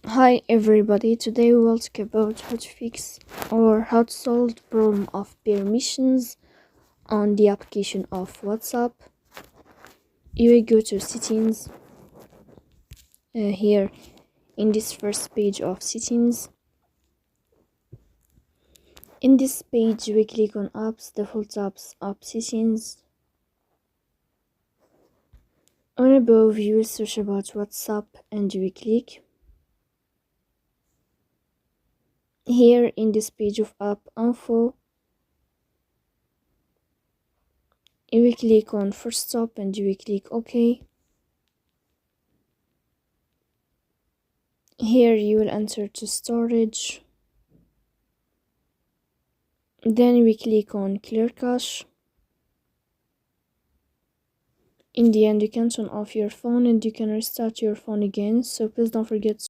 Hi everybody, today we will talk about how to fix or how to solve the problem of permissions on the application of WhatsApp. You will go to settings here in this first page of settings. In this page we click on apps, default apps, app settings. On above you will search about WhatsApp and you will click. Here in this page of app info, you will click on first stop and you will click OK. Here you will enter to storage. Then we click on clear cache. In the end you can turn off your phone and you can restart your phone again, so please don't forget